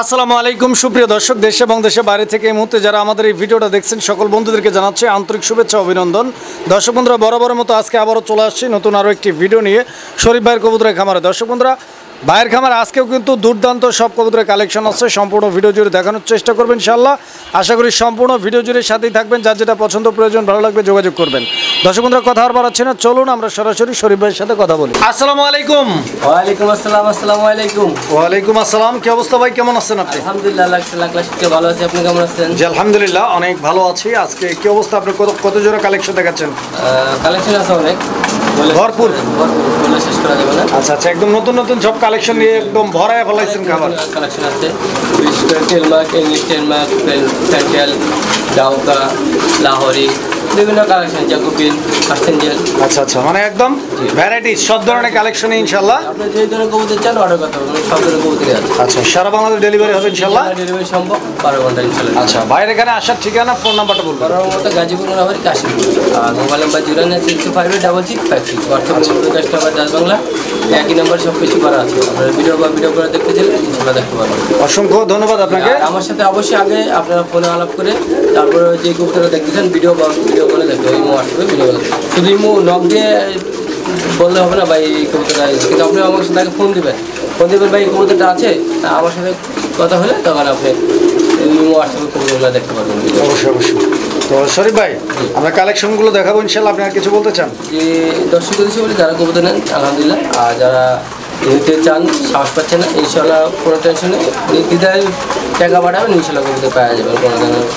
আসসালামু আলাইকুম সুপ্রিয় দর্শক, দেশ এবং দেশের বাইরে থেকে এই মুহূর্তে যারা আমাদের এই ভিডিওটা দেখছেন সকল বন্ধুদেরকে জানাচ্ছি আন্তরিক শুভেচ্ছা অভিনন্দন। দর্শক বন্ধুরা, বরাবরের মতো আজকে আবারও চলে আসছি নতুন আরও একটি ভিডিও নিয়ে শরীফ ভাইয়ের কবুতরের খামারে। দর্শক বন্ধুরা, ভাইয়ের খামার আজকেও কিন্তু দুর্দান্ত সব কবুতরের কালেকশন আছে, সম্পূর্ণ ভিডিও জুড়ে দেখানোর চেষ্টা করবেন ইনশাআল্লাহ। আশা করি সম্পূর্ণ ভিডিও জুড়ে সাথেই থাকবেন, যার যেটা পছন্দ প্রয়োজন ভালো লাগবে যোগাযোগ করবেন। দর্শক বন্ধুরা, কথা আর বাড়াচ্ছি না, চলুন আমরা সরাসরি শরীফ ভাইয়ের সাথে কথা বলি। আসসালামু আলাইকুম। ওয়ালাইকুম আসসালাম। আসসালামু আলাইকুম। ওয়ালাইকুম আসসালাম। কি অবস্থা ভাই, কেমন আছেন আপনি? আলহামদুলিল্লাহ, ভালো আছি। আপনি কেমন আছেন? জি আলহামদুলিল্লাহ, অনেক ভালো আছি। আজকে কি অবস্থা, আপনি কত জোড়া কালেকশন দেখাচ্ছেন? কালেকশন আছে অনেক, ভরপুর, বলে শেষ করা যাবে না। আচ্ছা আচ্ছা, একদম নতুন নতুন সব কালেকশন নিয়ে একদম ভরায় ফেলাইছেন খাবার। কালেকশন আছে, বিশেষ করে টেলমার্ক, ইংলিশ টেলমার্ক, ফ্যান্টেল, ডাউকা, লাহোরি, বিভিন্ন কালেকশন, জ্যাকোবিন, আর্সেঞ্জেল। আচ্ছা আচ্ছা, মানে একদম ভ্যারাইটিস সব ধরনের কালেকশন ইনশাআল্লাহ। আপনি যে ধরনের কবুতর চান অর্ডার করতে পারবেন, সব ধরনের কবুতরই আছে। আচ্ছা, সারা বাংলাদেশ ডেলিভারি হবে ইনশাআল্লাহ? ডেলিভারি সম্ভব 12 ঘন্টা ইনশাআল্লাহ। আচ্ছা, বাইরে এখানে আসার ঠিকানা, ফোন নাম্বারটা বলবেন। মতো গাজীপুর, মোনাবাড়ি, কাশীপুর। আর mobile number 096256656। WhatsApp customer Dutch Bangla, একই নাম্বার সব কিছু করা আছে। আপনারা ভিডিও করে দেখতে চাইলে ইনশাআল্লাহ দেখতে পারবেন। অসংখ্য ধন্যবাদ আপনাকে। আমার সাথে অবশ্যই আগে আপনারা ফোনে আলাপ করে তারপরে যে কবুতরটা দেখতেছেন ভিডিও করে দেখতে হবে। হোয়াটসঅ্যাপে ভিডিও করে শুধু ইমো নক দিয়ে বললে হবে না ভাই এই কবুতরটা, কিন্তু আপনি আমার সাথে আগে ফোন দেবেন ভাই এই কবুতরটা আছে, আমার সাথে কথা হলে তখন আপনি হোয়াটসঅ্যাপে কবুতরগুলো দেখতে পারবেন। অবশ্যই অবশ্যই। তো শরীফ ভাই, আমরা কালেকশনগুলো দেখাবো ইনশাআল্লাহ। আপনি আর কিছু বলতে চান? যে দর্শক উদ্দেশ্যে বলি, যারা কবুতর নেন আলহামদুলিল্লাহ, আর যারা নিতে চান সাহস পাচ্ছেন না, ইনশাআল্লাহ কোনো টেনশন নেই, নির্দ্বিধায় টাকা পাঠাবেন, ইনশাআল্লাহ কবুতর পাওয়া যাবেন কোনো ধরনের।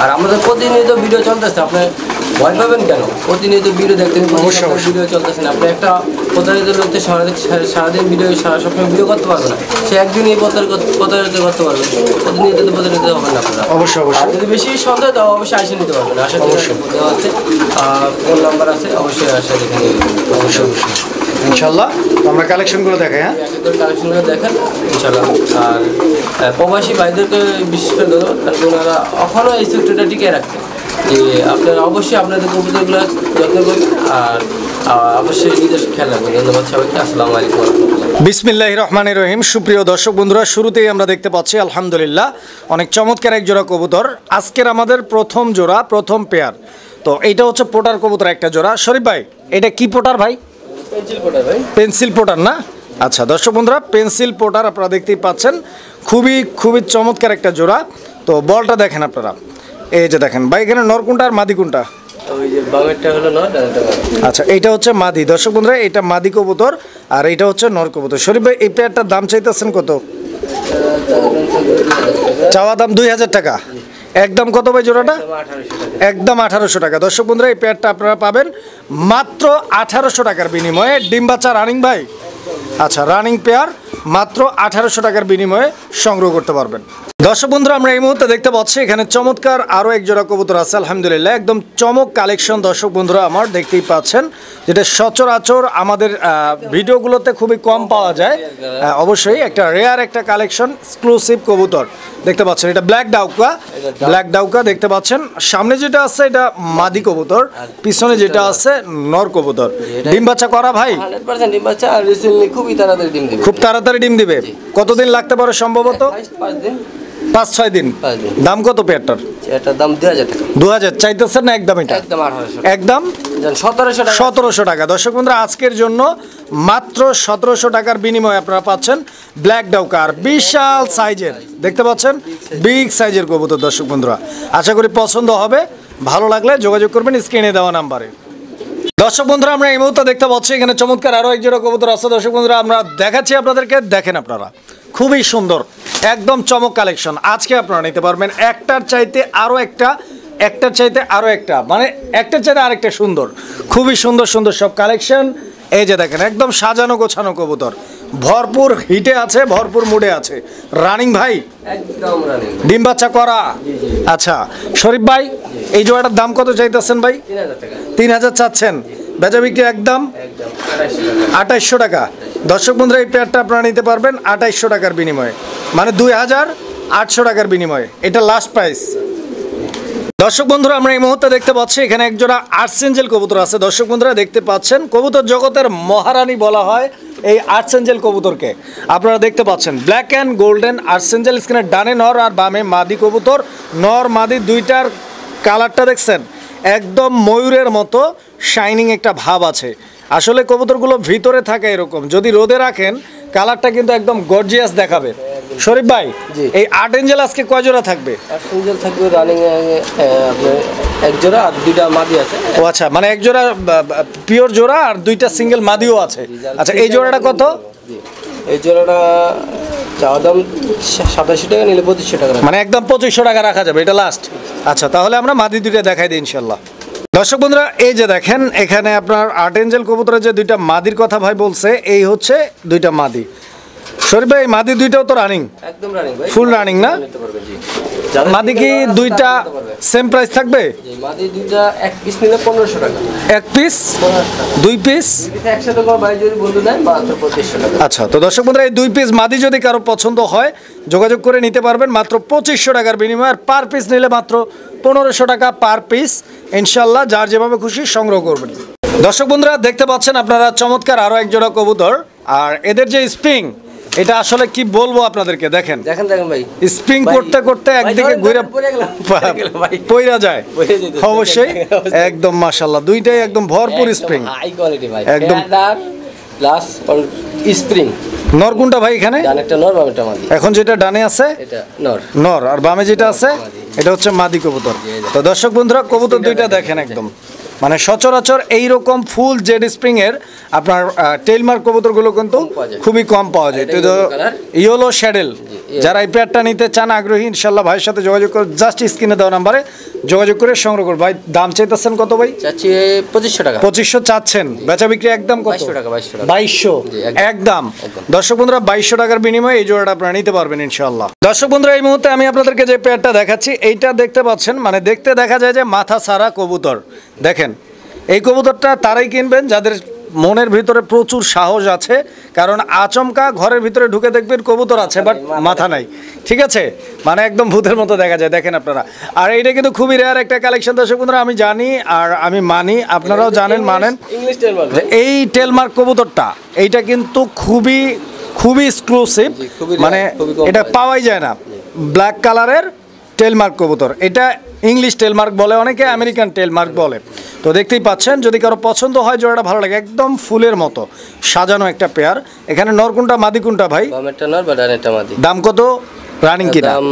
আর আমাদের প্রতিনিয়ত ভিডিও চলতেছে, আপনি ভয় পাবেন কেন? প্রতিনিয়ত ভিডিও দেখতে ভিডিও চলতেছে না। আপনি একটা প্রতারিত লোককে সারাদিন ভিডিও সবসময় ভিডিও করতে পারবে না, সে একদিনই প্রতারিত করতে পারবে, প্রতিনিয়ত প্রতারিত হবেন না আপনারা। অবশ্যই অবশ্যই। আর যদি বেশি সন্দেহ তাও অবশ্যই আসে নিতে পারবেন। আশা করি দেওয়া আছে, ফোন নাম্বার আছে, অবশ্যই আসে দেখে নিয়ে অবশ্যই অবশ্যই ইনশাআল্লাহ। আমরা কালেকশনগুলো দেখাই। হ্যাঁ, কালেকশনগুলো দেখেন ইনশাআল্লাহ। আর প্রবাসী ভাইদেরকে বিশেষ করে ধরো, কারণ ওনারা এখনও এই সেক্টরটা টিকিয়ে রাখতে, যে আপনারা অবশ্যই আপনাদের কবুতরগুলো যত্ন করবেন আর অবশ্যই নিজের খেয়াল রাখবেন। ধন্যবাদ সবাইকে। আসসালামু আলাইকুম। বিসমিল্লাহির রহমানির রহিম। সুপ্রিয় দর্শক বন্ধুরা, শুরুতেই আমরা দেখতে পাচ্ছি আলহামদুলিল্লাহ অনেক চমৎকার এক জোড়া কবুতর। আজকের আমাদের প্রথম জোড়া, প্রথম পেয়ার। তো এইটা হচ্ছে পোটার কবুতর একটা জোড়া। শরীফ ভাই, এটা কি পোটার ভাই? পেন্সিল পোটার ভাই। পেন্সিল পোটার না? আচ্ছা দর্শক বন্ধুরা, পেন্সিল পোটার আপনারা দেখতেই পাচ্ছেন, খুবই চমৎকার একটা জোড়া। তো বলটা দেখেন আপনারা, এই যে দেখেন ভাই, এখানে নর কোনটা আর মাদি কোনটা? আচ্ছা, এইটা হচ্ছে মাদি। দর্শক বন্ধুরা, এটা মাদি কবুতর আর এইটা হচ্ছে নর কবুতর। শরীফ ভাই, এই পেয়ারটার দাম চাইতেছেন কত? চাওয়া দাম 2000 টাকা। একদম কত ভাই জোড়াটা? একদম 1800 টাকা। দর্শক বন্ধুরা, এই পেয়ারটা আপনারা পাবেন মাত্র 1800 টাকার বিনিময়ে। ডিম বাচ্চা রানিং ভাই? আচ্ছা, রানিং পেয়ার মাত্র 1800 টাকার বিনিময়ে সংগ্রহ করতে পারবেন। দর্শক বন্ধুরা, আমরা এই মুহূর্তে দেখতে পাচ্ছি এখানে চমৎকার আরও এক জোড়া কবুতর আছে আলহামদুলিল্লাহ। একদম চমক কালেকশন দর্শক বন্ধুরা আমার, দেখতেই পাচ্ছেন, যেটা সচরাচর আমাদের ভিডিওগুলোতে খুবই কম পাওয়া যায়। অবশ্যই একটা রেয়ার একটা কালেকশন, এক্সক্লুসিভ কবুতর দেখতে পাচ্ছেন। এটা ব্ল্যাক ডাউকা দেখতে পাচ্ছেন। সামনে যেটা আছে এটা মাদি কবুতর, পিছনে যেটা আছে নর কবুতর। ডিম বাচ্চা করা ভাই? 100% ডিম বাচ্চা, আর রিসেন্টলি খুবই তাড়াতাড়ি ডিম দিবে। খুব তাড়াতাড়ি ডিম দিবে? কতদিন লাগতে পারে সম্ভবত? 5-6 দিন। দাম কত পেয়ারটার? এটার দাম 2000 টাকা। 2000 চাইতেছেন না? একদম এটা একদম 1800, একদম 1700 টাকা। দর্শক বন্ধুরা, আজকের জন্য মাত্র 1700 টাকার বিনিময়ে আপনারা পাচ্ছেন ব্ল্যাক ডাউকার, বিশাল সাইজের দেখতে পাচ্ছেন, বিগ সাইজের কবুতর। দর্শক বন্ধুরা, আশা করি পছন্দ হবে, ভালো লাগলে যোগাযোগ করবেন স্ক্রিনে দেওয়া নাম্বারে। দর্শক বন্ধুরা, আমরা এই মুহূর্তে দেখতে পাচ্ছি এখানে চমৎকার আরও এক জোড়া কবুতর আছে। দর্শক বন্ধুরা, আমরা দেখাচ্ছি আপনাদেরকে, দেখেন আপনারা, খুবই সুন্দর একদম চমক কালেকশন। আজকে আপনারা নিতে পারবেন একটার চাইতে আরও একটা, মানে একটার চাইতে আরেকটা সুন্দর, খুবই সুন্দর সব কালেকশন। এই যে দেখেন, একদম সাজানো গোছানো কবুতর, ভরপুর হিটে আছে, ভরপুর মুডে আছে। রানিং ভাই? একদম রানিং। ডিম বাচ্চা করা? আচ্ছা শরীফ ভাই, এই জোড়াটার দাম কত চাইতেছেন ভাই? 3000 টাকা। 3000 চাচ্ছেন? বেচা বিক্রি একদম 2800 টাকা। দর্শক বন্ধুরা, এই পেয়ারটা আপনারা নিতে পারবেন 2800 টাকার বিনিময়ে, মানে 2800 টাকার বিনিময়ে। এটা লাস্ট প্রাইস। দর্শক বন্ধুরা, আমরা এই মুহূর্তে দেখতে পাচ্ছি এখানে একজোড়া আর্সেঞ্জেল কবুতর আছে। দর্শক বন্ধুরা দেখতে পাচ্ছেন, কবুতর জগতের মহারানী বলা হয় এই আর্সেঞ্জেল কবুতরকে। আপনারা দেখতে পাচ্ছেন ব্ল্যাক অ্যান্ড গোল্ডেন আর্সেঞ্জেল, স্ক্রিনের ডানে নর আর বামে মাদি কবুতর। নর মাদি দুইটার কালারটা দেখছেন একদম ময়ূরের মতো শাইনিং একটা ভাব আছে। আসলে কবুতরগুলো ভিতরে থাকে এরকম, যদি রোদে রাখেন কালারটা কিন্তু একদম গর্জিয়াস দেখাবে। শরীফ ভাই, এই আট এঞ্জেল আজকে কয় জোড়া থাকবে? আর্সেঞ্জেল থাকবে রানিং আপনার এক জোড়া আর দুইটা মাদি আছে। ও আচ্ছা, মানে এক জোড়া পিওর জোড়া আর দুইটা সিঙ্গেল মাদিও আছে। আচ্ছা, এই জোড়াটা কত? এই জোড়াটা চাওয়া দাম 87 টাকা, নিলে 2500 টাকা। মানে একদম 2500 টাকা রাখা যাবে, এটা লাস্ট। আচ্ছা, তাহলে আমরা মাদি দুইটা দেখাই দিই ইনশাল্লাহ। দর্শক বন্ধুরা, এই যে দেখেন এখানে আপনার আট এঞ্জেল কবুতরের যে দুইটা মাদির কথা ভাই বলছে, এই হচ্ছে দুইটা মাদি। শরীফ ভাই, মাদি দুইটাও তো রানিং? একদম রানিং ভাই, ফুল রানিং না? মাদি কি দুইটা সেম প্রাইস থাকবে? মাদি দুইটা এক পিস নিলে 1500 টাকা। এক পিস? দুই পিস একসাথে কোনো ভাই যদি বন্ধু দেয় মাত্র 2500 টাকা। আচ্ছা, তো দর্শক বন্ধুরা, এই দুই পিস মাদি যদি কারো পছন্দ হয় যোগাযোগ করে নিতে পারবেন মাত্র 2500 টাকার বিনিময়ে। আর পার পিস নিলে মাত্র 1500 টাকা পার পিস। ইনশাল্লাহ যার যেভাবে খুশি সংগ্রহ করবেন। দর্শক বন্ধুরা, দেখতে পাচ্ছেন আপনারা চমৎকার আরও এক জোড়া কবুতর। আর এদের যে স্প্রিং, এটা আসলে কি বলবো আপনাদেরকে, দেখেন দেখেন ভাই, স্প্রিং করতে করতে একদিকে ঘুরে পইরা যায়। অবশ্যই একদম মাশাআল্লাহ, দুইটাই একদম ভরপুর স্প্রিং, হাই কোয়ালিটি ভাই, একদম প্লাস স্প্রিং। নর কোনটা ভাই এখানে? ডানে একটা নর, বামে একটা মাদি। এখন যেটা ডানে আছে এটা নর, নর, আর বামে যেটা আছে এটা হচ্ছে মাদি কবুতর। তো দর্শক বন্ধুরা, কবুতর দুইটা দেখেন একদম মানে সচরাচর এইরকম ফুল জেড স্প্রিং এর আপনার টেলমার্ক কবুতরগুলো কিন্তু খুবই কম পাওয়া যায়। তো ইয়েলো শ্যাডেল, যারা এই পেয়ারটা নিতে চান আগ্রহী, ইনশাল্লাহ ভাইয়ের সাথে যোগাযোগ করে জাস্ট স্ক্রিনে দেওয়া নাম্বারে যোগাযোগ করে সংগ্রহ করুন। ভাই, দাম চাইতেছেন কত ভাই? চাচ্ছি 2500 টাকা। 2500 চাচ্ছেন, বেচা বিক্রি একদম কত? 2200 টাকা। 2200 একদম। দর্শক বন্ধুরা, 2200 টাকার বিনিময়ে এই জোড়াটা আপনারা নিতে পারবেন ইনশাআল্লাহ। দর্শক বন্ধুরা, এই মুহূর্তে আমি আপনাদেরকে যে পেয়ারটা দেখাচ্ছি, এইটা দেখতে পাচ্ছেন মানে দেখতে দেখা যায় যে মাথা সারা কবুতর। দেখেন, এই কবুতরটা তারাই কিনবেন যাদের মনের ভিতরে প্রচুর সাহস আছে, কারণ আচমকা ঘরের ভিতরে ঢুকে দেখবেন কবুতর আছে বাট মাথা নাই। ঠিক আছে, মানে একদম ভূতের মতো দেখা যায়, দেখেন আপনারা। আর এইটা কিন্তু খুবই রেয়ার একটা কালেকশন দর্শক বন্ধুরা, আমি জানি আর আমি মানি, আপনারাও জানেন মানেন। এই টেলমার্ক কবুতরটা এইটা কিন্তু খুবই খুবই এক্সক্লুসিভ, মানে এটা পাওয়াই যায় না। ব্ল্যাক কালারের টেলমার্ক কবুতর, এটা ইংলিশ টেলমার্ক বলে অনেকে, আমেরিকান টেলমার্ক বলে। তো দেখতেই পাচ্ছেন, যদি কারো পছন্দ হয় জোড়াটা ভালো লাগে, একদম ফুলের মতো সাজানো একটা পেয়ার। এখানে নর কোনটা মাদি কোনটা ভাই? বামেরটা নর, ডানেরটা মাদি। দাম কত? রানিং কি দাম?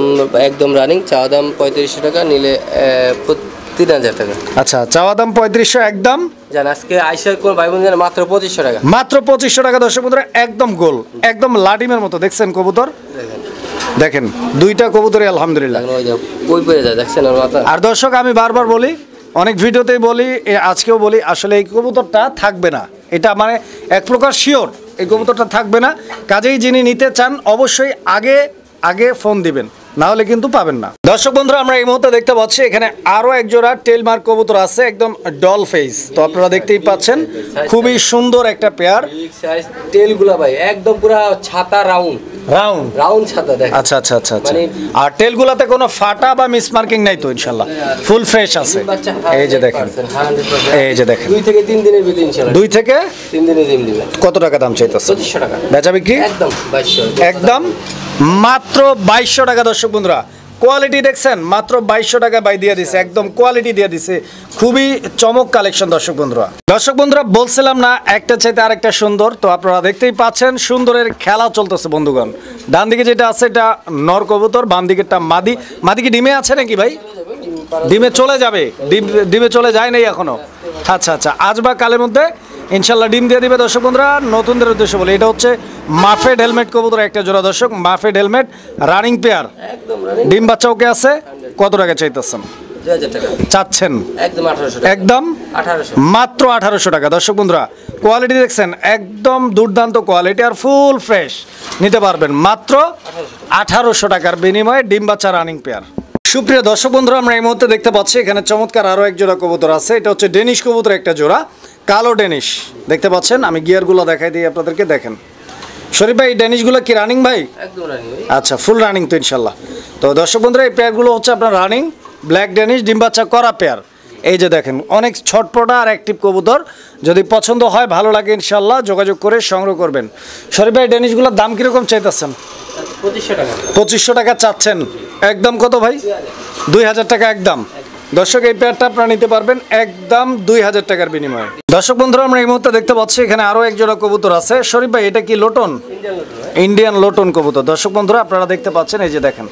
একদম রানিং, চাওয়া দাম 3500 টাকা, নিলে 3000 টাকা। আচ্ছা, চাওয়া দাম 3500, একদম জান আজকে আইসার কোন ভাই বোন জানে মাত্র 2500 টাকা। মাত্র 2500 টাকা দর্শক বন্ধুরা, একদম গোল, একদম লাডিমের মতো। দেখছেন কবুতর, দেখেন দুইটা কবুতরই আলহামদুলিল্লাহ কই পড়ে যায়, দেখছেন ওর মাথা। আর দর্শক, আমি বারবার বলি, অনেক ভিডিওতেই বলি, আজকেও বলি, আসলে এই কবুতরটা থাকবে না, এটা মানে এক প্রকার শিওর এই কবুতরটা থাকবে না। কাজেই যিনি নিতে চান অবশ্যই আগে আগে ফোন দিবেন, না হলে কিন্তু পাবেন না। দর্শক বন্ধুরা, আমরা এই মুহূর্তে দেখতে পাচ্ছি এখানে আরো এক জোড়া টেলমার্ক কবুতর আছে, একদম ডল ফেস। তো আপনারা দেখতেই পাচ্ছেন খুবই সুন্দর একটা পেয়ার। টেলগুলা ভাই একদম পুরো ছাতা রাউন্ড রাউন্ড রাউন্ড ছাতা, দেখেন। আচ্ছা আচ্ছা আচ্ছা আচ্ছা। আর টেলগুলাতে কোনো ফাটা বা মিসমার্কিং নাই তো? ইনশাআল্লাহ ফুল ফ্রেশ আছে। এই যে দেখেন, এই যে দেখেন, 2 থেকে 3 দিনের ভিতরে ইনশাআল্লাহ 2 থেকে 3 দিনে দিন দিবেন। কত টাকা দাম চাইতেছে? 2500 টাকা। বেচা বিক্রি একদম 2200, একদম মাত্র 2200 টাকা। দর্শক বন্ধুরা, কোয়ালিটি দেখছেন, মাত্র 2200 টাকা বাই দিয়ে দিছে, একদম কোয়ালিটি দিয়ে দিছে, খুবই চমক কালেকশন। দর্শক বন্ধুরা, বলছিলাম না একটা চাইতে আরেকটা সুন্দর। তো আপনারা দেখতেই পাচ্ছেন সুন্দরের খেলা চলতেছে বন্ধুগণ। ডান দিকে যেটা আছে এটা নর কবুতর, বাম দিকেরটা মাদি। মাদি কি ডিমে আছে নাকি ভাই? ডিমে চলে যাবে, ডিমে চলে যায় নাই এখনো। আচ্ছা আচ্ছা, আজ বা কালের মধ্যে ইনশাল্লাহ ডিম দিয়ে দিবে। দর্শক বন্ধুরা, নতুনদের উদ্দেশ্যে বলি, এটা হচ্ছে মাফেড হেলমেট কবুতর একটা জোড়া। দর্শক, মাফেড হেলমেট রানিং পেয়ার, ডিম বাচ্চা ওকে আছে। কত টাকা চাইতেছেন? 2000 টাকা চাচ্ছেন? একদম 1800 টাকা। একদম 1800, মাত্র 1800 টাকা। দর্শক বন্ধুরা, কোয়ালিটি দেখছেন, একদম দুর্দান্ত কোয়ালিটি আর ফুল ফ্রেশ, নিতে পারবেন মাত্র 1800 টাকার বিনিময়ে ডিম বাচ্চা রানিং পেয়ার। সুপ্রিয় দর্শক বন্ধুরা, আমরা এই মুহূর্তে দেখতে পাচ্ছি এখানে চমৎকার আরও এক জোড়া কবুতর আছে। এটা হচ্ছে ডেনিশ কবুতর একটা জোড়া, কালো ডেনিশ। দেখতে পাচ্ছেন, আমি গিয়ারগুলো দেখাই দিই আপনাদেরকে, দেখেন। শরীফ ভাই, ডেনিশগুলো কি রানিং ভাই? একদম রানিং। আচ্ছা, ফুল রানিং তো ইনশাল্লাহ। তো দর্শক বন্ধুরা, এই পেয়ারগুলো হচ্ছে আপনার রানিং ব্ল্যাক ডেনিশ ডিম বাচ্চা করা পেয়ার। এই যে দেখেন অনেক ছটপটা আর অ্যাক্টিভ কবুতর, যদি পছন্দ হয় ভালো লাগে ইনশাল্লাহ যোগাযোগ করে সংগ্রহ করবেন। শরীফ ভাই ডেনিশগুলোর দাম কীরকম চাইতেছেন? 2500 টাকা চাচ্ছেন, একদম কত ভাই? 2000 টাকা একদম। দর্শক এই পেয়ারটা আপনারা নিতে পারবেন একদম 2000 টাকার বিনিময়ে। দর্শক বন্ধুরা আমরা এই মুহূর্তে দেখতে পাচ্ছি এখানে আরও এক জোড়া কবুতর আছে। শরীফ ভাই এটা কি লোটন? ইন্ডিয়ান লোটন কবুতর। দর্শক বন্ধুরা আপনারা দেখতে পাচ্ছেন, এই যে দেখেন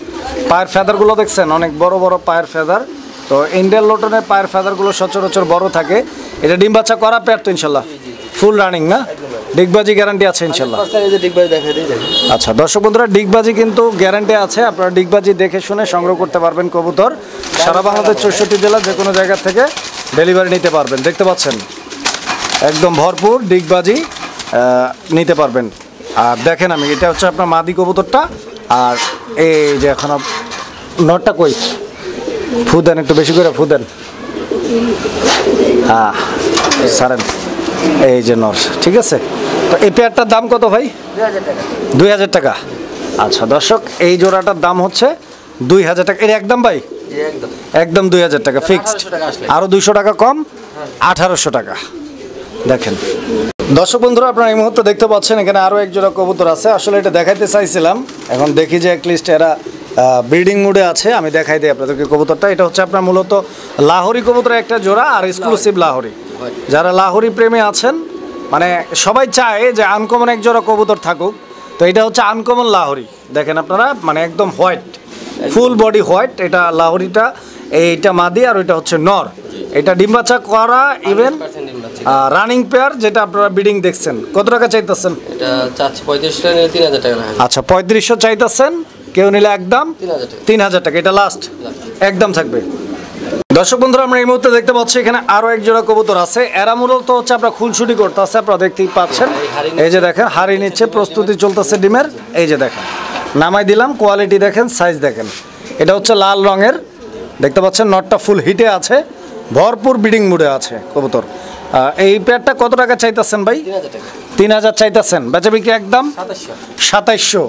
পায়ের ফেদারগুলো দেখছেন, অনেক বড় বড় পায়ের ফেদার। তো ইন্ডিয়ান লোটনের পায়ের ফেদারগুলো সচরাচর বড় থাকে। এটা ডিম বাচ্চা করা পেয়ার তো ইনশাল্লাহ? ফুল রানিং না? ডিগবাজি গ্যারান্টি আছে ইনশাল্লাহ? আচ্ছা দর্শক বন্ধুরা ডিগবাজি কিন্তু গ্যারান্টি আছে, আপনারা ডিগবাজি দেখে শুনে সংগ্রহ করতে পারবেন কবুতর। সারা বাংলাদেশ 64 জেলা যে কোনো জায়গা থেকে ডেলিভারি নিতে পারবেন। দেখতে পাচ্ছেন একদম ভরপুর ডিগবাজি নিতে পারবেন। আর দেখেন আমি এটা হচ্ছে আপনার মাদি কবুতরটা, আর এই যে এখন নটটা কই ফুদেন, একটু বেশি করে ফুদেন। হ্যাঁ সারেন, এই যে নর, ঠিক আছে। তো এই পেয়ারটার দাম কত ভাই? 2000 টাকা। আচ্ছা দর্শক এই জোড়াটার দাম হচ্ছে 2000 টাকা। এটা একদম ভাই? একদম 2000 টাকা ফিক্সড, আরও 200 টাকা কম, 1800 টাকা। দেখেন দর্শক বন্ধুরা আপনারা এই মুহূর্তে দেখতে পাচ্ছেন এখানে আরও এক জোড়া কবুতর আছে। আসলে এটা দেখাইতে চাইছিলাম, এখন দেখি যে অ্যাটলিস্ট এরা ব্রিডিং মুডে আছে, আমি দেখাই দিই আপনাদেরকে কবুতরটা। এটা হচ্ছে আপনার মূলত লাহোরি কবুতরের একটা জোড়া, আর এক্সক্লুসিভ লাহোরি। যারা লাহোরি প্রেমী আছেন, মানে সবাই চায় যে আনকমন এক জোড়া কবুতর থাকুক, তো এটা হচ্ছে আনকমন লাহোরি। দেখেন আপনারা মানে একদম হোয়াইট, ফুল বডি হোয়াইট। এটা লাহোরিটা, এইটা মাদি আর ওইটা হচ্ছে নর। এটা ডিম বাচ্চা করা ইভেন রানিং পেয়ার, যেটা আপনারা ব্রিডিং দেখছেন। কত টাকা চাইতেছেন? এটা চাচ্ছি 3500 টাকা। আচ্ছা 3500 চাইতেছেন, কেউ নিলে একদম 3000 টাকা। এটা লাস্ট একদম থাকবে। দর্শক বন্ধুরা আমরা এই মুহূর্তে দেখতে পাচ্ছি এখানে আরো এক জোড়া কবুতর আছে। এরা মূলত হচ্ছে আপনারা খুনসুটি করতে আছে, আপনারা দেখতেই পাচ্ছেন। এই যে দেখেন হাড়ি নিচ্ছে, প্রস্তুতি চলতেছে ডিমের। এই যে দেখেন নামাই দিলাম, কোয়ালিটি দেখেন, সাইজ দেখেন। এটা হচ্ছে লাল রঙের, দেখতে পাচ্ছেন নটটা ফুল হিটে আছে, ভরপুর ব্রিডিং মুডে আছে কবুতর। এই পেয়ারটা কত টাকা চাইতেছেন ভাই? 3000 চাইতেছেন, বেচা বিক্রি একদম 2700।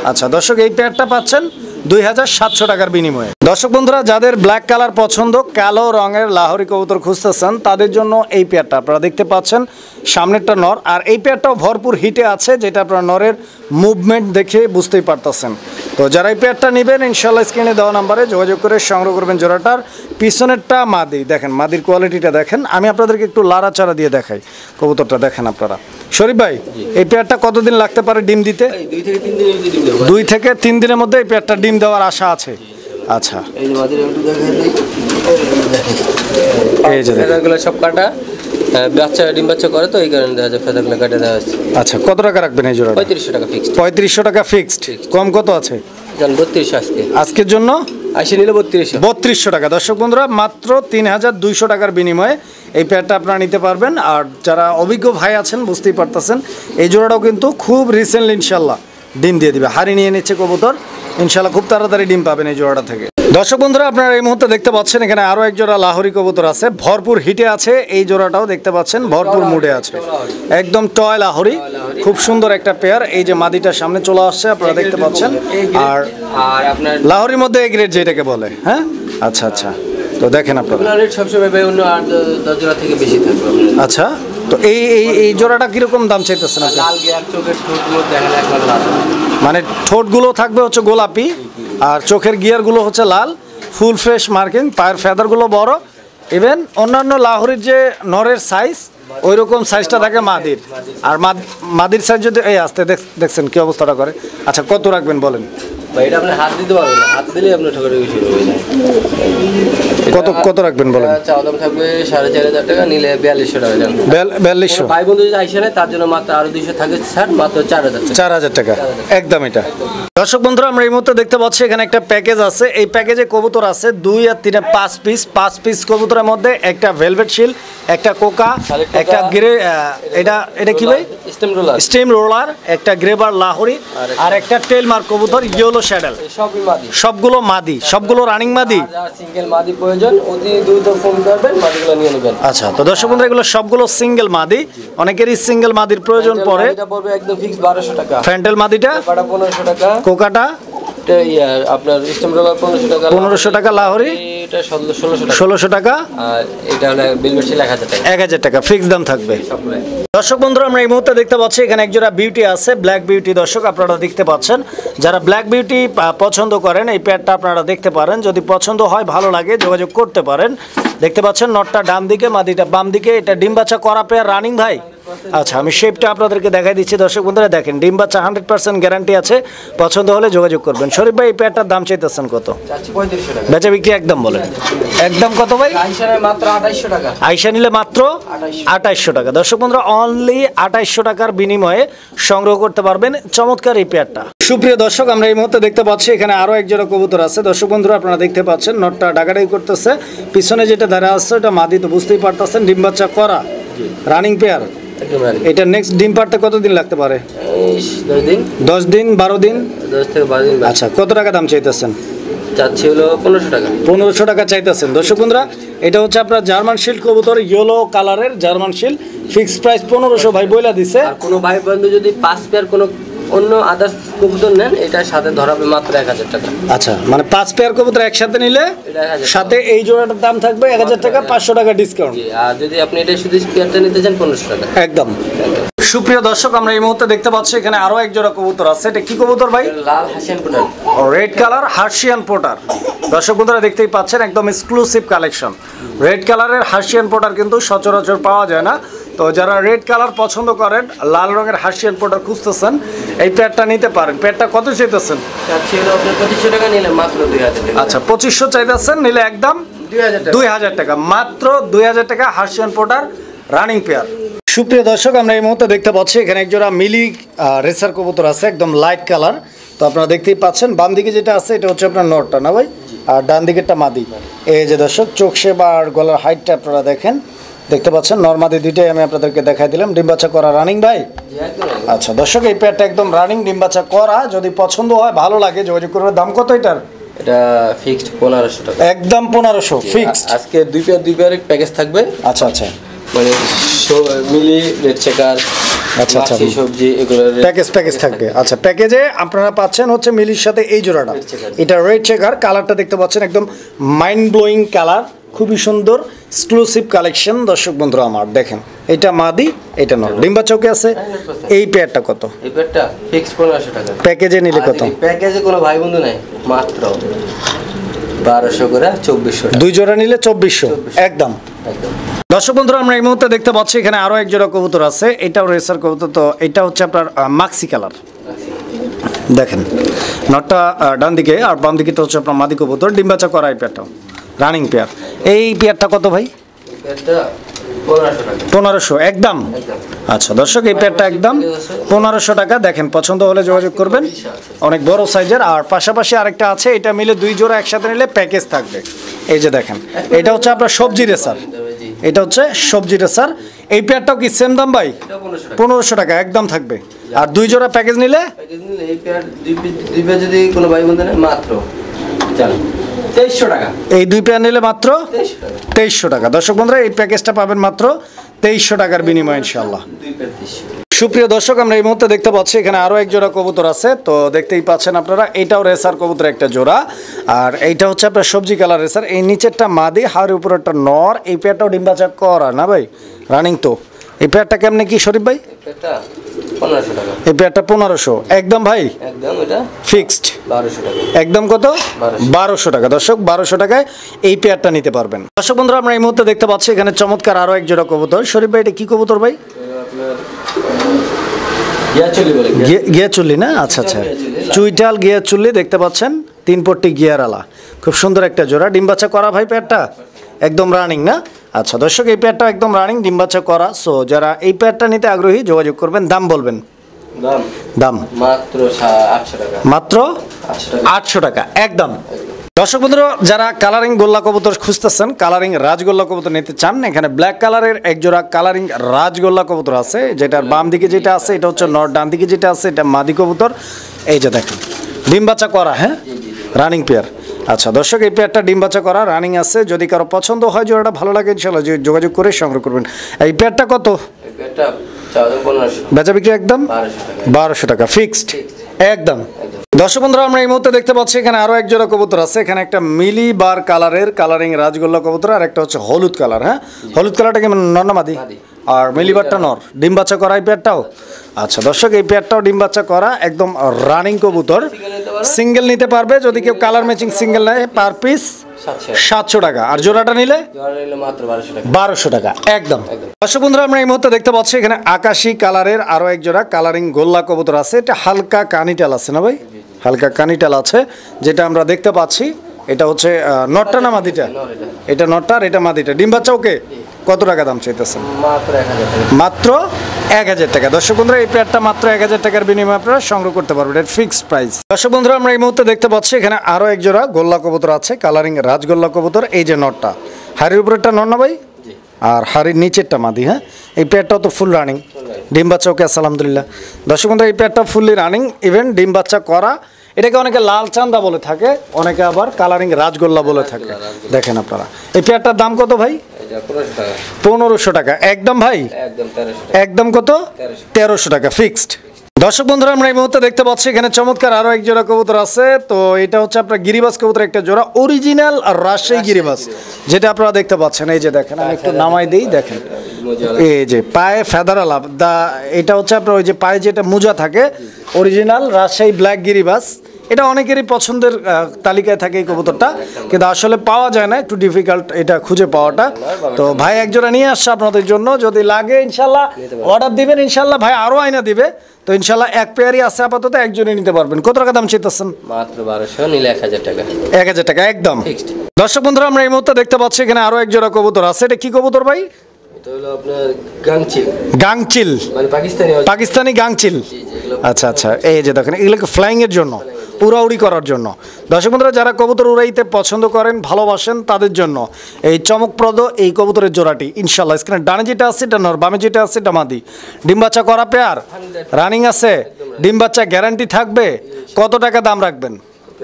আচ্ছা দর্শক এই পেয়ারটা পাচ্ছেন 2700 টাকার বিনিময়ে। দর্শক বন্ধুরা যাদের ব্ল্যাক কালার পছন্দ, কালো রঙের লাহোরি কবুতর খুঁজতেছেন, তাদের জন্য এই পেয়ারটা আপনারা দেখতে পাচ্ছেন। সামনেরটা নর, আর এই পেয়ারটাও ভরপুর হিটে আছে, যেটা আপনারা নরের মুভমেন্ট দেখে বুঝতেই পারতেছেন। তো যারা এই পেয়ারটা নেবেন ইনশাল্লাহ স্ক্রিনে দেওয়া নাম্বারে যোগাযোগ করে সংগ্রহ করবেন জোড়াটার। পিছনেরটা মাদি, দেখেন মাদির কোয়ালিটিটা দেখেন। আমি আপনাদেরকে একটু লাড়াচাড়া দিয়ে দেখাই কবুতরটা, দেখেন আপনারা। শরীফ ভাই এই পেয়ারটা কতদিন লাগতে পারে ডিম দিতে? 2 থেকে 3 দিনের মধ্যে এই পেয়ারটা ডিম দেওয়ার আশা আছে। আচ্ছা এই যে ফেদারগুলো সব কাটা, বাচ্চা ডিম বাচ্চা করে, তো এই কারণে দেখা যায় ফেদারগুলো কাটে দেওয়া হচ্ছে। আচ্ছা কত টাকা রাখবেন এই জোড়া? 3500 টাকা ফিক্সড। 3500 টাকা ফিক্সড, কম কত আছে? জান 3200 আজকে, আজকের জন্য আসে নিলে 3200। 3200 টাকা। দর্শক বন্ধুরা মাত্র 3200 টাকার বিনিময়ে এই পেয়ারটা আপনারা নিতে পারবেন। আর যারা অভিজ্ঞ ভাই আছেন বুঝতেই পারতেছেন, এই জোড়াটাও কিন্তু খুব রিসেন্টলি ইনশাল্লাহ ডিম দিয়ে দিবে। হাড়ি নিয়ে নিচ্ছে কবুতর, ইনশাল্লাহ খুব তাড়াতাড়ি ডিম পাবেন এই জোড়াটা থেকে। দর্শক বন্ধুরা আপনারা এই মুহূর্তে দেখতে পাচ্ছেন এখানে আরো এক জোড়া লাহোরি কবুতর আছে, ভরপুর হিটে আছে। এই জোড়াটাও দেখতে পাচ্ছেন ভরপুর মুডে আছে, একদম টয় লাহোরি, খুব সুন্দর একটা পেয়ার। এই যে মাদিটার সামনে চলে আসছে আপনারা দেখতে পাচ্ছেন। আর আপনার লাহোরির মধ্যে এ গ্রেড যেটাকে বলে, হ্যাঁ আচ্ছা আচ্ছা। তো দেখেন আপনারা সবসময় অন্য 8-10 জোড়া থেকে বেশি থাকবে। আচ্ছা তো এই এই এই জোড়াটা কিরকম দাম চাইতেছেন আপনি? লাল গিয়ার চোখের ঠোঁটগুলো দেখেন একবার লাল, মানে ঠোঁটগুলো থাকবে হচ্ছে গোলাপি, আর চোখের গিয়ারগুলো হচ্ছে লাল, ফুল ফ্রেশ মার্কিং, পায়ের ফেদারগুলো বড়। ইভেন অন্যান্য লাহোরির যে নরের সাইজ ওই রকম সাইজটা থাকে মাদির। আর মাদির সাইজ যদি এই আসতে দেখছেন কি অবস্থাটা করে। আচ্ছা কত রাখবেন বলেন? ভাই এটা আপনি হাত দিতে পারবেন না, হাত দিলেই আপনার ঠকাঠকি শুরু হয়ে যায়। কত রাখবেন বলেন? চাওয়া দাম থাকবে 4500 টাকা, নিলে 4200 টাকা। 4200। ভাই বন্ধু যদি আইসে না তার জন্য মাত্র আরো 200 থাকে স্যার, মাত্র 4000 টাকা একদম। এটা দর্শক বন্ধুরা আমরা এই মুহূর্তে দেখতে পাচ্ছি এখানে একটা প্যাকেজ আছে। এই প্যাকেজে কবুতর আছে 2 আর 3 5 পিস কবুতরের মধ্যে একটা ভেলভেট শিল, একটা কোকা, একটা গ্রে, এটা কি ভাই? স্টিম রোলার, একটা গ্রেবার লাহোরি, আর একটা টেল মার্ক কবুতর ইয়েলো শ্যাডেল। সবগুলো মাদি, সবগুলো রানিং মাদি। সিঙ্গেল মাদি প্রয়োজন, অতি দ্রুত ফোন করবেন, মাদিগুলো নিয়ে নেবেন। আচ্ছা তো দর্শক বন্ধুরা এগুলো সবগুলো সিঙ্গেল মাদি, অনেকেরই সিঙ্গেল মাদির প্রয়োজন পড়ে। এটা পড়বে একদম ফিক্স 1200 টাকা। ফ্যান্টেল মাদিটা 1500 টাকা, কোকাটা আপনার স্টিম রোলার 1500 টাকা, 1500 টাকা লাহোরি, এটা 1600 টাকা। 1600 টাকা। আর এটা হলো বেলভেট শিল 1000 টাকা। 1000 টাকা ফিক্স দাম থাকবে। সবগুলাই। দর্শক বন্ধুরা আমরা এই মুহূর্তে দেখতে পাচ্ছি এখানে একজোড়া বিউটি আছে, ব্ল্যাক বিউটি। দর্শক আপনারা দেখতে পাচ্ছেন, যারা ব্ল্যাক বিউটি পছন্দ করেন এই পেয়ারটা আপনারা দেখতে পারেন, যদি পছন্দ হয় ভালো লাগে যোগাযোগ করতে পারেন। দেখতে পাচ্ছেন নটটা ডান দিকে, মাদিটা বাম দিকে। এটা ডিম বাচ্চা করা পেয়ার, রানিং ভাই। আচ্ছা আমি শেপটা আপনাদেরকে দেখাই দিচ্ছি। দর্শক বন্ধুরা দেখেন, ডিম বাচ্চা 100% গ্যারান্টি আছে, পছন্দ হলে যোগাযোগ করবেন। শরীফ ভাই এই পেয়ারটার দাম চাইতেছেন কত? চাচ্ছি 3500 টাকা। বেচা বিক্রি একদম বলেন, একদম কত ভাই? আইসারে মাত্র 2800 টাকা। আইসা নিলে মাত্র 2800 টাকা। দর্শক বন্ধুরা অনলি 2800 টাকার বিনিময়ে সংগ্রহ করতে পারবেন চমৎকার এই পেয়ারটা। সুপ্রিয় দর্শক আমরা এই মুহূর্তে দেখতে পাচ্ছি এখানে আরো একজোড়া কবুতর আছে। দর্শক বন্ধুরা আপনারা দেখতে পাচ্ছেন নটটা ডাকাডাকি করতেছে, পিছনে যেটা দাঁড়া আছে ওটা মাদি, তো বুঝতেই পারতেছেন ডিম বাচ্চা করা রানিং পেয়ার। একদম রানিং। এটা নেক্সট ডিম পারতে কতদিন লাগতে পারে? 10 দিন। 10 দিন 12 দিন? 10 থেকে 12 দিন। আচ্ছা কত টাকা দাম চাইতেছেন? চাচ্ছি হলো 1500 টাকা। 1500 টাকা চাইতেছেন। দর্শক বন্ধুরা এটা হচ্ছে আপনার জার্মান শিল্ড কবুতর, ইয়েলো কালারের জার্মান শিল্ড, ফিক্সড প্রাইস 1500 ভাই বইলা দিছে। আর কোনো ভাই বন্ধু যদি 5 পেয়ার কোনো অন্য আদার্স কবুতর নেন এটার সাথে ধরাবে মাত্র 1000 টাকা। আচ্ছা মানে 5 পেয়ার কবুতর একসাথে নিলে এটা 1000 সাথে এই জোড়াটার দাম থাকবে 1000 টাকা, 500 টাকা ডিসকাউন্ট। জি, আর যদি আপনি এটা শুধু পেয়ারটা নিতে চান 1500 টাকা। একদম। সুপ্রিয় দর্শক আমরা এই মুহূর্তে দেখতে পাচ্ছি এখানে আরো এক জোড়া কবুতর আছে। এটা কি কবুতর ভাই? লাল হাসিয়ান কোটাল, রেড কালার হার্সিয়ান পোটার। দর্শক বন্ধুরা দেখতেই পাচ্ছেন একদম এক্সক্লুসিভ কালেকশন। রেড কালারের হার্সিয়ান পোটার কিন্তু সচরাচর পাওয়া যায় না, তো যারা রেড কালার পছন্দ করেন, লাল রঙের হার্সিয়ান পোটার খুঁজতেছেন, এই পেয়ারটা নিতে পারেন। পেয়ারটা কত চাইতেছেন? চাচ্ছি হলো আপনার 2500 টাকা নিলে মাত্র 2000 টাকা। আচ্ছা 2500 চাইতেছেন, নিলে একদম 2000 টাকা। 2000 টাকা, মাত্র 2000 টাকা হার্সিয়ান পোটার রানিং পেয়ার। সুপ্রিয় দর্শক আমরা এই মুহূর্তে দেখতে পাচ্ছি এখানে একজোড়া মিলি রেসার কবুতর আছে, একদম লাইট কালার। তো আপনারা দেখতেই পাচ্ছেন বাম দিকে যেটা আছে এটা হচ্ছে আপনার নটটা না ভাই, আর ডান দিকেরটা মাদি। এই যে দর্শক চোখ শেপ আর গলার হাইটটা আপনারা দেখেন, দেখতে পাচ্ছেন নর্মাদি দুইটাই আমি আপনাদেরকে দেখাই দিলাম। ডিম বাচ্চা করা রানিং ভাই। জি একদম। আচ্ছা দর্শক এই পেয়ারটা একদম রানিং ডিম বাচ্চা করা, যদি পছন্দ হয় ভালো লাগে যোগাযোগ করবে। দাম কত এটার? এটা ফিক্সড 1500 টাকা। একদম 1500 ফিক্সড। আজকে দুই পেয়ারের প্যাকেজ থাকবে। আচ্ছা আচ্ছা মানে মিলি রেড চেকার, আচ্ছা আচ্ছা মাছি সবজি এগুলো প্যাকেজ থাকবে। আচ্ছা প্যাকেজে আপনারা পাচ্ছেন হচ্ছে মিলির সাথে এই জোড়াটা, এটা রেড চেকার। কালারটা দেখতে পাচ্ছেন একদম মাইন্ড ব্লোয়িং কালার, খুবই সুন্দর এক্সক্লুসিভ কালেকশন। দর্শক বন্ধুরা আমার দেখেন, এটা মাদি এটা নর, ডিম্বা চৌকে আছে। এই পেয়ারটা কত? এই পেয়ারটা ফিক্সড 1500 টাকা। প্যাকেজে নিলে কত? প্যাকেজে কোনো ভাই বন্ধু নাই, মাত্র 1200 করে 2400 টাকা। দুই জোড়া নিলে 2400 একদম। একদম। দর্শক বন্ধুরা আমরা এই মুহূর্তে দেখতে পাচ্ছি এখানে আরো এক জোড়া কবুতর আছে, এটাও রেসার কবুতর। তো এটা হচ্ছে আপনার মাক্সি কালার। দেখেন নটটা ডান দিকে আর বাম দিকেটা হচ্ছে আপনার মাদি কবুতর, ডিম বাচ্চা করা। এই পেয়ারটাও রানিং পেয়ার। এই পেয়ারটা কত ভাই? এই পেয়ারটা 1500 টাকা। 1500 একদম। আচ্ছা দর্শক এই পেয়ারটা একদম 1500 টাকা। দেখেন পছন্দ হলে যোগাযোগ করবেন, অনেক বড় সাইজের। আর পাশাপাশি আরেকটা আছে, এটা মিলে দুই জোড়া একসাথে নিলে প্যাকেজ থাকবে। এই যে দেখেন এটা হচ্ছে আপনার সবজি রেসার, এটা হচ্ছে সবজি রেসার। এই পেয়ারটাও কি সেম দাম ভাই? 1500 টাকা একদম থাকবে। আর দুই জোড়া প্যাকেজ নিলে এই পেয়ার দুই পেয়ার যদি কোনো ভাই বন্ধু নেয় মাত্র 2300 টাকা। এই দুই পেয়ার নিলে মাত্র 2300 টাকা। 2300 টাকা। দর্শক বন্ধুরা এই প্যাকেজটা পাবেন মাত্র 2300 টাকার বিনিময়ে ইনশাআল্লাহ। দুই পেয়ার 2300। সুপ্রিয় দর্শক আমরা এই মুহূর্তে দেখতে পাচ্ছি এখানে আরো এক জোড়া কবুতর আছে। তো দেখতেই পাচ্ছেন আপনারা, এটাও রেসার কবুতর একটা জোড়া, আর এইটা হচ্ছে আপনার সবজি কালার রেসার। এই নিচেরটা মাদি, হাড়ের উপর একটা নর। এই পেয়ারটাও ডিম বাচ্চা করা না ভাই, রানিং। তো এই পেয়ারটা কেমনে কি শরীফ ভাই? এটা 1500 টাকা। এই পেয়ারটা 1500 একদম ভাই, একদম। এটা ফিক্সড 1200 টাকা। একদম কত? 1200 টাকা। দর্শক 1200 টাকায় এই পেয়ারটা নিতে পারবেন। দর্শক বন্ধুরা আমরা এই মুহূর্তে দেখতে পাচ্ছি এখানে চমৎকার আরো এক জোড়া কবুতর। শরীফ ভাই এটা কি কবুতর ভাই? আপনার গিয়াচুলি বলে। গিয়া চুল্লি না? আচ্ছা আচ্ছা, চুইটাল গিয়া চুল্লি দেখতে পাচ্ছেন, 3 পট্টি গিয়ার আলা, খুব সুন্দর একটা জোড়া। ডিম বাচ্চা করা ভাই পেয়ারটা একদম রানিং না? আচ্ছা দর্শক এই পেয়ারটা একদম রানিং ডিম বাচ্চা করা। সো যারা এই পেয়ারটা নিতে আগ্রহী যোগাযোগ করবেন। দাম বলবেন? দাম মাত্র 800 টাকা। মাত্র 800 টাকা। 800 টাকা একদম। দর্শক বন্ধুরা যারা কালারিং গোল্লা কবুতর খুঁজতেছেন, কালারিং রাজগোল্লা কবুতর নিতে চান, এখানে ব্ল্যাক কালারের এক জোড়া কালারিং রাজগোল্লা কবুতর আছে। যেটার বাম দিকে যেটা আছে এটা হচ্ছে নর, ডান দিকে যেটা আছে এটা মাদি কবুতর। এই যে দেখেন ডিম বাচ্চা করা, হ্যাঁ রানিং পেয়ার। আচ্ছা দর্শক এই পেয়ারটা ডিম বাচ্চা করা রানিং আছে। যদি কারো পছন্দ হয়, জোড়াটা ভালো লাগে ইনশাআল্লাহ যোগাযোগ করে সংগ্রহ করবেন। এই পেয়ারটা কত? এই পেয়ারটা 1500। বেচা বিক্রি একদম 1200 টাকা। 1200 টাকা ফিক্সড একদম। দর্শক বন্ধুরা আমরা এই মুহূর্তে দেখতে পাচ্ছি এখানে আরো এক জোড়া কবুতর আছে। এখানে একটা মিলি বার কালারের কালারিং রাজগোল্লা কবুতর আর একটা হচ্ছে হলুদ কালার। হ্যাঁ, হলুদ কালারটা কি নর না মাদি? আর মিলি বারটা নর। ডিম বাচ্চা করা এই পেয়ারটাও? আচ্ছা দর্শক, এই পেয়ারটাও ডিম বাচ্চা করা একদম রানিং কবুতর। সিঙ্গেল নিতে পারবে যদি কেউ কালার ম্যাচিং সিঙ্গেল নেয়, পার পিস 700 টাকা। আর জোড়াটা নিলে মাত্র 1200 টাকা একদম। দর্শক বন্ধুরা আমরা এই মুহূর্তে দেখতে পাচ্ছি এখানে আকাশি কালারের আরো এক জোড়া কালারিং গোল্লা কবুতর আছে। এটা হালকা কানিটাল আছে না ভাই? হালকা কানিটাল আছে যেটা আমরা দেখতে পাচ্ছি। এটা হচ্ছে নটটা না মাদিটা? এটা নটটা আর এটা মাদিটা। ডিম বাচ্চা ওকে? কত টাকা দাম চাইতেছেন? মাত্র 1000 টাকা। দর্শক বন্ধুরা এই পেয়ারটা মাত্র 1000 টাকার বিনিময়ে আপনারা সংগ্রহ করতে পারবেন, এটা ফিক্সড প্রাইস। দর্শক বন্ধুরা আমরা এই মুহূর্তে দেখতে পাচ্ছি এখানে আরো এক জোড়া গোল্লা কবুতর আছে, কালারিং রাজগোল্লা কবুতর। এই যে নটটা, হাড়ির উপরেরটা নর না ভাই? আর হাড়ির নিচেরটা মাদি। হ্যাঁ, এই পেয়ারটাও তো ফুল রানিং। ডিম বাচ্চা ওকে আছে আলহামদুলিল্লাহ। দর্শক বন্ধুরা এই পেয়ারটা ফুললি রানিং, ইভেন ডিম বাচ্চা করা। এটাকে অনেকে লাল চান্দা বলে থাকে, অনেকে আবার কালারিং রাজগোল্লা বলে থাকে। দেখেন আপনারা এই পেয়ারটার দাম কত ভাই? 1500 টাকা একদম ভাই। একদম কত? 1300 টাকা ফিক্সড। দর্শক বন্ধুরা আমরা এই মুহূর্তে দেখতে পাচ্ছি এখানে চমৎকার আরো এক জোড়া কবুতর আছে। তো এটা হচ্ছে আপনার গিরিবাস কবুতর একটা জোড়া, অরিজিনাল আর রাজশাহী গিরিবাস যেটা আপনারা দেখতে পাচ্ছেন। এই যে দেখেন, আমি একটু নামাই দিই, দেখেন এই যে পায়ে ফেদার আলাপ দা, এটা হচ্ছে আপনার ওই যে পায়ে যেটা মোজা থাকে, অরিজিনাল রাজশাহী ব্ল্যাক গিরিবাস। এটা অনেকেরই পছন্দের তালিকায় থাকে এই কবুতরটা, কিন্তু আসলে পাওয়া যায় না, একটু ডিফিকাল্ট এটা খুঁজে পাওয়াটা। তো ভাই একজোড়া নিয়ে আসছে আপনাদের জন্য, যদি লাগে ইনশাল্লাহ অর্ডার দিবেন, ইনশাল্লাহ ভাই আরও আইনা দিবে। তো ইনশাল্লাহ এক পেয়ারই আছে আপাতত, একজনই নিতে পারবেন। কত টাকা দাম চাইতেছেন? মাত্র 1200, নিলে 1000 টাকা। 1000 টাকা একদম। দর্শক বন্ধুরা আমরা এই মুহূর্তে দেখতে পাচ্ছি এখানে আরো এক জোড়া কবুতর আছে। এটা কি কবুতর ভাই? এটা হলো আপনার গাংচিল। গাংচিল মানে পাকিস্তানি গাংচিল। আচ্ছা আচ্ছা, এই যে দেখেন এগুলোকে ফ্লাইং এর জন্য, উড়াউড়ি করার জন্য। দর্শক বন্ধুরা যারা কবুতর উড়াইতে পছন্দ করেন, ভালোবাসেন, তাদের জন্য এই চমকপ্রদ এই কবুতরের জোড়াটি ইনশাল্লাহ। স্ক্রিনে ডানে যেটা আছে এটা নর, বামে যেটা আছে এটা মাদি। ডিম বাচ্চা করা পেয়ার, রানিং আছে, ডিম বাচ্চা গ্যারান্টি থাকবে। কত টাকা দাম রাখবেন?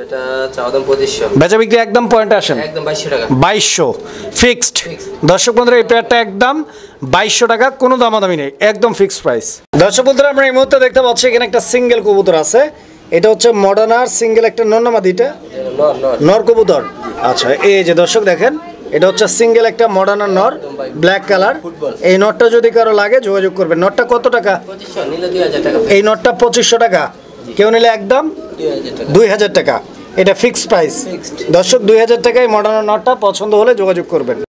এটা চাওয়া দাম 2500, বেচা বিক্রি একদম পয়েন্টে আসেন, একদম 2200 টাকা। 2200 ফিক্সড। দর্শক বন্ধুরা এই পেয়ারটা একদম 2200 টাকা, কোনো দামাদামি নেই, একদম ফিক্সড প্রাইস। দর্শক বন্ধুরা আমরা এই মুহূর্তে দেখতে পাচ্ছি এখানে একটা সিঙ্গেল কবুতর আছে। এটা হচ্ছে মডার্নার সিঙ্গেল একটা নর না মাদিটা? নর কবুতর। আচ্ছা এই যে দর্শক দেখেন, এটা হচ্ছে সিঙ্গেল একটা মডার্নার নর, ব্ল্যাক কালার। এই নটটা যদি কারো লাগে যোগাযোগ করবেন। নটটা কত টাকা? 2500, নিলে 2000 টাকা। এই নটটা 2500 টাকা, কেউ নিলে একদম 2000 টাকা। এটা ফিক্সড প্রাইস। দর্শক 2000 টাকায় মডার্ন নটটা পছন্দ হলে যোগাযোগ করবেন।